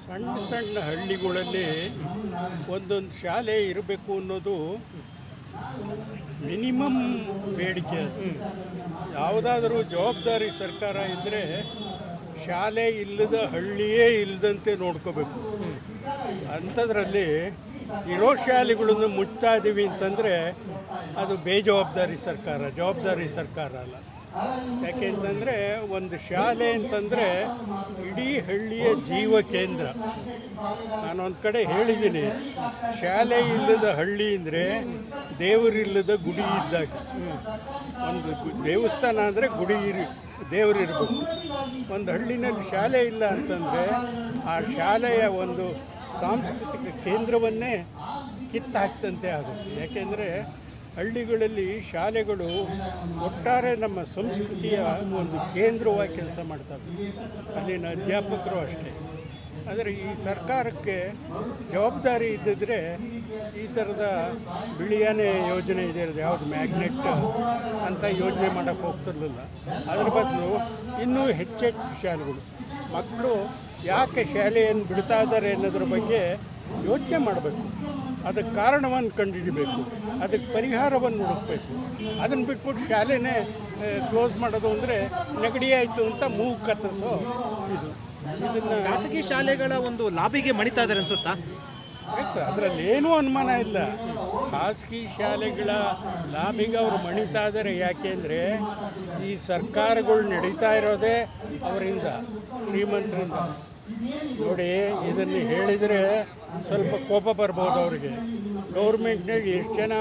ಸಣ್ಣ ಸಣ್ಣ ಹಳ್ಳಿಗಳಲ್ಲಿ ಒಂದೊಂದು ಶಾಲೆ ಇರಬೇಕು ಅನ್ನೋದು ಮಿನಿಮಮ್ ಬೇಡಿಕೆ. ಅದು ಯಾವುದಾದ್ರೂ ಜವಾಬ್ದಾರಿ ಸರ್ಕಾರ ಇದ್ದರೆ ಶಾಲೆ ಇಲ್ಲದ ಹಳ್ಳಿಯೇ ಇಲ್ಲದಂತೆ ನೋಡ್ಕೋಬೇಕು. ಅಂಥದ್ರಲ್ಲಿ ಇರೋ ಶಾಲೆಗಳನ್ನು ಮುಚ್ತಾ ಇದ್ದೀವಿ ಅಂತಂದರೆ ಅದು ಬೇಜವಾಬ್ದಾರಿ ಸರ್ಕಾರ, ಜವಾಬ್ದಾರಿ ಸರ್ಕಾರ ಅಲ್ಲ. ಯಾಕೆ ಅಂತಂದರೆ ಒಂದು ಶಾಲೆ ಅಂತಂದರೆ ಇಡೀ ಹಳ್ಳಿಯ ಜೀವ ಕೇಂದ್ರ. ನಾನೊಂದು ಕಡೆ ಹೇಳಿದ್ದೀನಿ, ಶಾಲೆ ಇಲ್ಲದ ಹಳ್ಳಿ ಅಂದರೆ ದೇವರಿಲ್ಲದ ಗುಡಿ ಇದ್ದಾಗ. ಒಂದು ದೇವಸ್ಥಾನ ಅಂದರೆ ಗುಡಿ ದೇವರಿರ್ಬೇಕು. ಒಂದು ಹಳ್ಳಿನಲ್ಲಿ ಶಾಲೆ ಇಲ್ಲ ಅಂತಂದರೆ ಆ ಶಾಲೆಯ ಒಂದು ಸಾಂಸ್ಕೃತಿಕ ಕೇಂದ್ರವನ್ನೇ ಕಿತ್ತಾಕ್ತಂತೆ ಆಗುತ್ತೆ. ಯಾಕೆಂದರೆ ಹಳ್ಳಿಗಳಲ್ಲಿ ಶಾಲೆಗಳು ಒಟ್ಟಾರೆ ನಮ್ಮ ಸಂಸ್ಕೃತಿಯ ಒಂದು ಕೇಂದ್ರವಾಗಿ ಕೆಲಸ ಮಾಡ್ತವೆ. ಅಲ್ಲಿನ ಅಧ್ಯಾಪಕರು ಅಷ್ಟೇ. ಆದರೆ ಈ ಸರ್ಕಾರಕ್ಕೆ ಜವಾಬ್ದಾರಿ ಇದ್ದಿದ್ರೆ ಈ ಥರದ ಬಿಳಿಯಾನೆ ಯೋಜನೆ ಇದೆ, ಯಾವುದು ಮ್ಯಾಗ್ನೆಟ್ ಅಂತ ಯೋಜನೆ ಮಾಡೋಕ್ಕೆ ಹೋಗ್ತಿರ್ಲಿಲ್ಲ. ಅದ್ರ ಬದಲು ಇನ್ನೂ ಹೆಚ್ಚೆಚ್ಚು ಶಾಲೆಗಳು, ಮಕ್ಕಳು ಯಾಕೆ ಶಾಲೆಯನ್ನು ಬಿಡ್ತಾ ಇದ್ದಾರೆ ಅನ್ನೋದ್ರ ಬಗ್ಗೆ ಯೋಚನೆ ಮಾಡಬೇಕು. ಅದಕ್ಕೆ ಕಾರಣವನ್ನು ಕಂಡುಹಿಡಬೇಕು, ಅದಕ್ಕೆ ಪರಿಹಾರವನ್ನು ಹುಡುಕಬೇಕು. ಅದನ್ನು ಬಿಟ್ಬಿಟ್ಟು ಶಾಲೆನೇ ಕ್ಲೋಸ್ ಮಾಡೋದು ಅಂದರೆ ನೆಗಡಿ ಆಯಿತು ಅಂತ ಮೂಗು ಕತ್ತರಿಸೋ ಇದನ್ನು ಖಾಸಗಿ ಶಾಲೆಗಳ ಒಂದು ಲಾಭಿಗೆ ಮಣಿತಾ ಇದ್ದಾರೆ ಅನ್ಸುತ್ತಾ? ಸರ್, ಅದರಲ್ಲಿ ಏನೂ ಅನುಮಾನ ಇಲ್ಲ. ಖಾಸಗಿ ಶಾಲೆಗಳ ಲಾಭಿಗೆ ಅವರು ಮಣಿತಾ ಇದ್ದಾರೆ. ಯಾಕೆಂದರೆ ಈ ಸರ್ಕಾರಗಳು ನಡೀತಾ ಇರೋದೇ ಅವರಿಂದ, ಶ್ರೀಮಂತರಿಂದ. ನೋಡಿ, ಇದನ್ನು ಹೇಳಿದರೆ ಸ್ವಲ್ಪ ಕೋಪ ಬರ್ಬೋದು ಅವರಿಗೆ. ಗೌರ್ಮೆಂಟ್ನಾಗ ಎಷ್ಟು ಜನ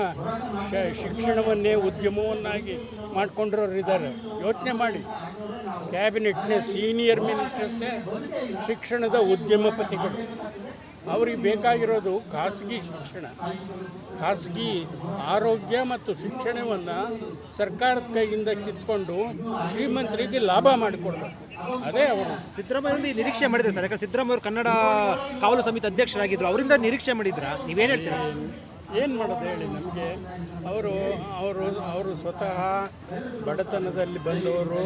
ಶಿಕ್ಷಣವನ್ನೇ ಉದ್ಯಮವನ್ನಾಗಿ ಮಾಡ್ಕೊಂಡಿರೋರು ಇದ್ದಾರೆ, ಯೋಚನೆ ಮಾಡಿ. ಕ್ಯಾಬಿನೆಟ್ನ ಸೀನಿಯರ್ ಮಿನಿಸ್ಟರ್ಸೇ ಶಿಕ್ಷಣದ ಉದ್ಯಮಪತಿಗಳು. ಅವ್ರಿಗೆ ಬೇಕಾಗಿರೋದು ಖಾಸಗಿ ಶಿಕ್ಷಣ, ಖಾಸಗಿ ಆರೋಗ್ಯ ಮತ್ತು ಶಿಕ್ಷಣವನ್ನು ಸರ್ಕಾರದ ಕೈಯಿಂದ ಕಿತ್ಕೊಂಡು ಶ್ರೀಮಂತರಿಗೆ ಲಾಭ ಮಾಡಿಕೊಡ್ಬೇಕು. ಅದೇ ಅವರು ಸಿದ್ದರಾಮಯ್ಯ ನಿರೀಕ್ಷೆ ಮಾಡಿದ್ರು ಸರ್. ಯಾಕಂದ್ರೆ ಸಿದ್ದರಾಮಯ್ಯ ಅವರು ಕನ್ನಡ ಕಾವಲು ಸಮಿತಿ ಅಧ್ಯಕ್ಷರಾಗಿದ್ದರು, ಅವರಿಂದ ನಿರೀಕ್ಷೆ ಮಾಡಿದ್ರಾ? ನೀವೇನು ಹೇಳ್ತೀರಾ? ಏನು ಮಾಡೋದು ಹೇಳಿ ನಮಗೆ? ಅವರು ಸ್ವತಃ ಬಡತನದಲ್ಲಿ ಬಂದವರು,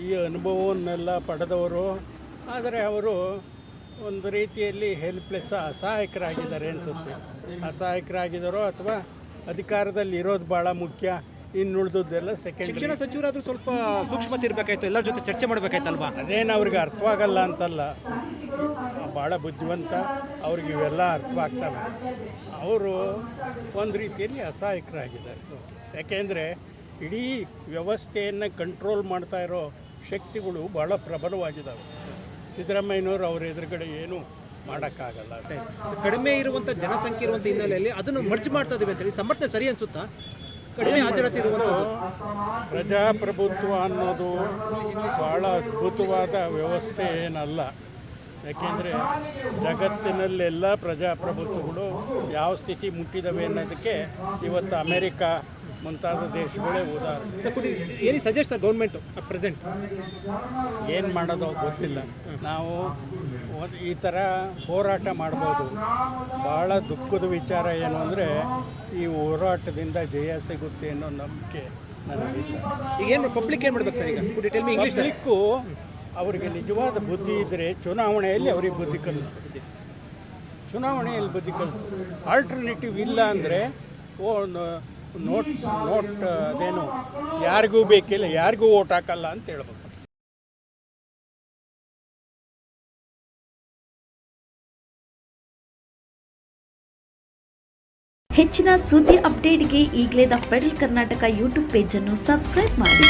ಈ ಅನುಭವವನ್ನೆಲ್ಲ ಪಡೆದವರು. ಆದರೆ ಅವರು ಒಂದು ರೀತಿಯಲ್ಲಿ ಹೆಲ್ಪ್ಲೆಸ್, ಅಸಹಾಯಕರಾಗಿದ್ದಾರೆ ಅನಿಸುತ್ತೆ. ಅಸಹಾಯಕರಾಗಿದ್ದಾರೋ ಅಥವಾ ಅಧಿಕಾರದಲ್ಲಿ ಇರೋದು ಭಾಳ ಮುಖ್ಯ, ಇನ್ನುಳಿದದ್ದೆಲ್ಲ ಸೆಕೆಂಡ್. ಶಿಕ್ಷಣ ಸಚಿವರಾದರೂ ಸ್ವಲ್ಪ ಸೂಕ್ಷ್ಮತೆ ಇರಬೇಕಾಯ್ತು, ಎಲ್ಲರ ಜೊತೆ ಚರ್ಚೆ ಮಾಡಬೇಕಾಯ್ತಲ್ವಾ? ಅದೇನು ಅವ್ರಿಗೆ ಅರ್ಥವಾಗಲ್ಲ ಅಂತಲ್ಲ, ಭಾಳ ಬುದ್ಧಿವಂತ, ಅವ್ರಿಗೆ ಇವೆಲ್ಲ ಅರ್ಥವಾಗ್ತವೆ. ಅವರು ಒಂದು ರೀತಿಯಲ್ಲಿ ಅಸಹಾಯಕರಾಗಿದ್ದಾರೆ. ಯಾಕೆಂದರೆ ಇಡೀ ವ್ಯವಸ್ಥೆಯನ್ನು ಕಂಟ್ರೋಲ್ ಮಾಡ್ತಾ ಇರೋ ಶಕ್ತಿಗಳು ಭಾಳ ಪ್ರಬಲವಾಗಿದ್ದಾವೆ. ಸಿದ್ದರಾಮಯ್ಯನವರು ಅವ್ರ ಎದುರುಗಡೆ ಏನೂ ಮಾಡೋಕ್ಕಾಗಲ್ಲ. ಕಡಿಮೆ ಇರುವಂಥ ಜನಸಂಖ್ಯೆ ಇರುವಂಥ ಹಿನ್ನೆಲೆಯಲ್ಲಿ ಅದನ್ನು ಮರ್ಜ್ ಮಾಡ್ತಾ ಇದ್ದೀವಿ ಅಂತೇಳಿ ಸಮರ್ಥನೆ ಸರಿ ಅನಿಸುತ್ತಾ? ಕಡಿಮೆ ಹಾಜರಾತಿ ಇರುವಂಥದ್ದು. ಪ್ರಜಾಪ್ರಭುತ್ವ ಅನ್ನೋದು ಭಾಳ ಅದ್ಭುತವಾದ ವ್ಯವಸ್ಥೆ ಏನಲ್ಲ. ಯಾಕೆಂದರೆ ಜಗತ್ತಿನಲ್ಲೆಲ್ಲ ಪ್ರಜಾಪ್ರಭುತ್ವಗಳು ಯಾವ ಸ್ಥಿತಿ ಮುಟ್ಟಿದ್ದಾವೆ ಅನ್ನೋದಕ್ಕೆ ಇವತ್ತು ಅಮೇರಿಕಾ ಮುಂತಾದ ದೇಶಗಳೇ ಉದಾಹರಣೆ. ಏನು ಸಜೆಸ್ಟ್ ಸರ್ ಗೌರ್ಮೆಂಟು ಪ್ರೆಸೆಂಟ್? ಏನು ಮಾಡೋದು ಗೊತ್ತಿಲ್ಲ. ನಾವು ಈ ಥರ ಹೋರಾಟ ಮಾಡ್ಬೋದು. ಭಾಳ ದುಃಖದ ವಿಚಾರ ಏನು ಅಂದರೆ ಈ ಹೋರಾಟದಿಂದ ಜಯ ಸಿಗುತ್ತೆ ಅನ್ನೋ ನಂಬಿಕೆ ನನಗಿಲ್ಲ. ಈಗೇನು ಪಬ್ಲಿಕ್ ಏನು ಮಾಡ್ಬೇಕು ಸರ್? ಈಗ ಪಬ್ಲಿಕ್ಕು ಅವರಿಗೆ ನಿಜವಾದ ಬುದ್ಧಿ ಇದ್ದರೆ ಚುನಾವಣೆಯಲ್ಲಿ ಅವ್ರಿಗೆ ಬುದ್ಧಿ ಕಲಿಸ್ಬೇಕು. ಚುನಾವಣೆಯಲ್ಲಿ ಬುದ್ಧಿ ಕಲಿಸ್ಬೇಕು. ಆಲ್ಟರ್ನೇಟಿವ್ ಇಲ್ಲ ಅಂದರೆ ನೋಟ್ ಅದೇನು ಯಾರಿಗೂ ಬೇಕಿಲ್ಲ, ಯಾರಿಗೂ ಓಟ್ ಹಾಕಲ್ಲ ಅಂತ ಹೇಳ್ಬೇಕು. ಹೆಚ್ಚಿನ ಸುದ್ದಿ ಅಪ್ಡೇಟ್ಗೆ ಈಗಲೇ ದ ಫೆಡರಲ್ ಕರ್ನಾಟಕ ಯೂಟ್ಯೂಬ್ ಪೇಜನ್ನು ಸಬ್ಸ್ಕ್ರೈಬ್ ಮಾಡಿ.